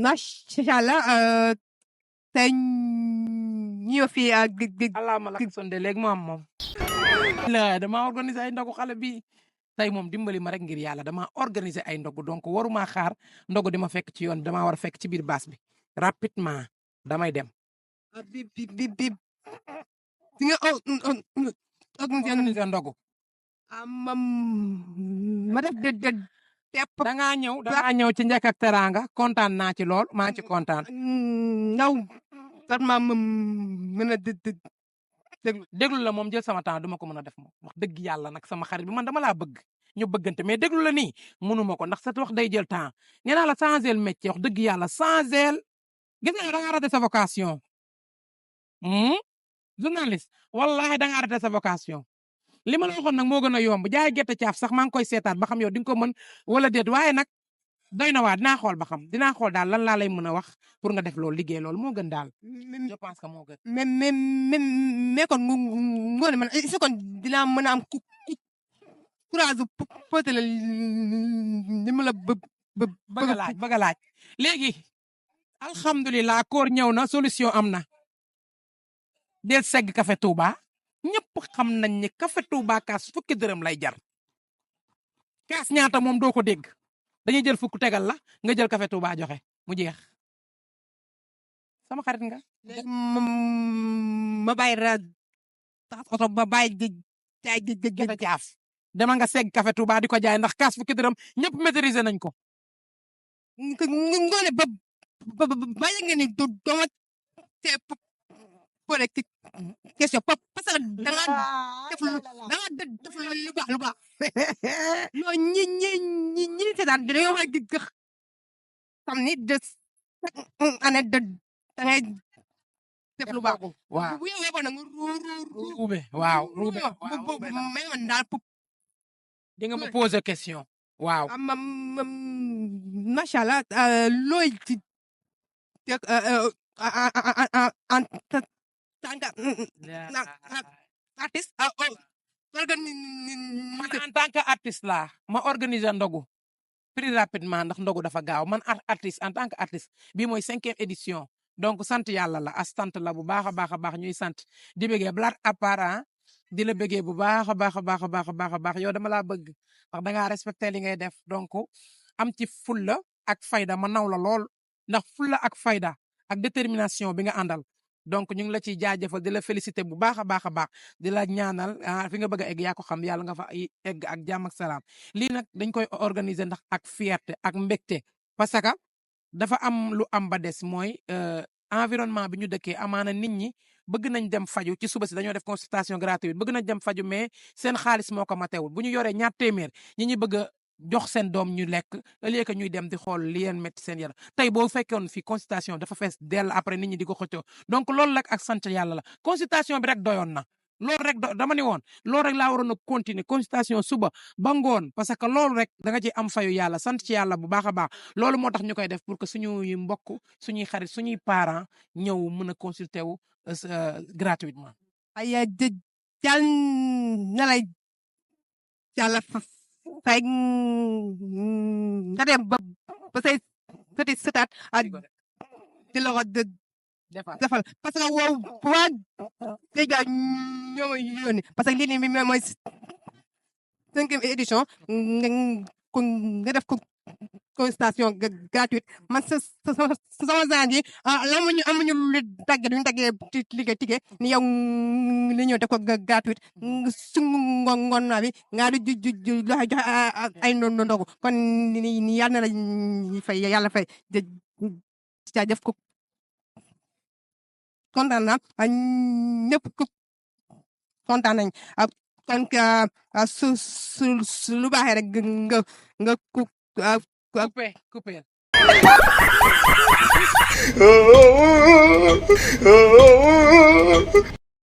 macha allah tey ñëw fii ak allahuma lak sonde léegi mu am moom la dama organiser ay ndogu xale bi tey moom dimbali ma rek ngir yàlla dama organiser ay ndogu donc waruma xaar ndogu di ma fekk ci yoon dama war a fekk ci biir baas bi rapidement damay dem bi nga organiser ndogu ma def tepp dangaa ñëw ci njëkk ak teraanga kontaan naa ci lool maa ci kontaan ndaw kat ma mën a déglu la moom jël sama temps duma ko mën a def moom wax dëgg yàlla nag sama xarit bi man dama laa bëgg ñu bëggante mais déglu la nii mënuma ko ndax sa wax day jël temps nee naa la changer le métier wax dëgg yàlla changer gis nga da nga raté sa vocation journaliste wallahi da nga raté sa vocation li ma la waxoon nag moo gën a yomb jaay gerte caaf sax maa ngi koy seetaat ba xam yow di nga ko mën wala déet waaye nag doy na waa dinaa xool ba xam dinaa xool daal lan laa lay mën a wax pour nga def loolu liggéey loolu moo gën daal je pense que moo gën. mais kon ngoone man est-ce que kon dinaa mën a am courage poté la li ma la bëgg a laaj léegi alhamdulilah koor ñëw na solution am na del segg café Touba ñëpp xam nañ ni café Touba kaas fukki dërëm lay jar kaas ñaata moom doo ko dégg dañuy jël fukk tegal la nga jël café Touba joxe mu jeex sama xarit nga. ma bàyyi tax oto ma bàyyi jaay gerte caaf dama nga segg café Touba di ko jaay ndax kaas fukki dërëm ñëpp maîtriser nañ ko. ngoone bàyyi nga ni dooma te posé question parce que da nga def lu baax non ñi seetaan dañoo war a xam ni de année da ngay def lu baax. waaw bu yow ko nag ruube waaw ruube mais man daal di nga ma poser question waaw. macha allah looy ci en tant que artiste man en tant que artiste laa ma organiser ndogu plus rapidement ndax ndogu dafa gaaw man artiste en tant que artiste bii mooy 5e édition donc sant yàlla la as sant la bu baax a baax ñuy sant di bëggee Black Apparent di la bëggee bu baax a baax yow dama laa bëgg ndax da ngaa respecté li ngay def donc am ci fulla ak fayda ma naw la lool ndax fulla ak fayda ak détermination bi nga àndal donc ñu ngi la ciy jaajëfal di la féliciter bu baax a baax di la ñaanal fi nga bëgg a egg yaa ko xam yàlla nga fa egg ak jàmm ak salaam lii nag dañ koy organiser ndax ak fierté ak mbégte parce que dafa am lu am ba des mooy environnement bi ñu dëkkee amaana nit ñi bëgg nañ dem faju ci suba si dañoo def consultation gratuite bëgg nañ dem faju mais seen xaalis moo ko matewul bu ñu yoree ñaar téeméer ñi bëgg a jox seen doom ñu lekk au lieu que ñuy dem di xool li leen métti seen yaram tey boo fekkoon fi consultation dafa fees dell après nit ñi di ko xëccoo donc loolu rek ak sant yàlla la consultation bi rek doyoon na loolu rek dama ni woon loolu rek laa waroon a continuer consultation suba ba ngoon parce que loolu rek da nga ci am fayu yàlla sant ci yàlla bu baax a baax loolu moo tax ñu koy def pour que suñuy mbokk suñuy xarit suñuy parents ñëw mën a consulter wu gratuitement. ay jàll na lay yàlla fay nga dem ba say petit sëtaat di la ko defal parce que waa géej ga ñoo ma yónni parce que lii nii mooy 5e édition nga def ko consultation gratuite man sama genre yi amuñu lu tàggee duñu tàggee liggéey tigee ni yow li ñëw def ko gratuite su ngoon naa bi nga di joxe ay ndogu kon ni yàlla na la fay yàlla fay jaajëf ko kontaan naa ñëpp kontaan nañ kon su lu baaxee rek nga coupé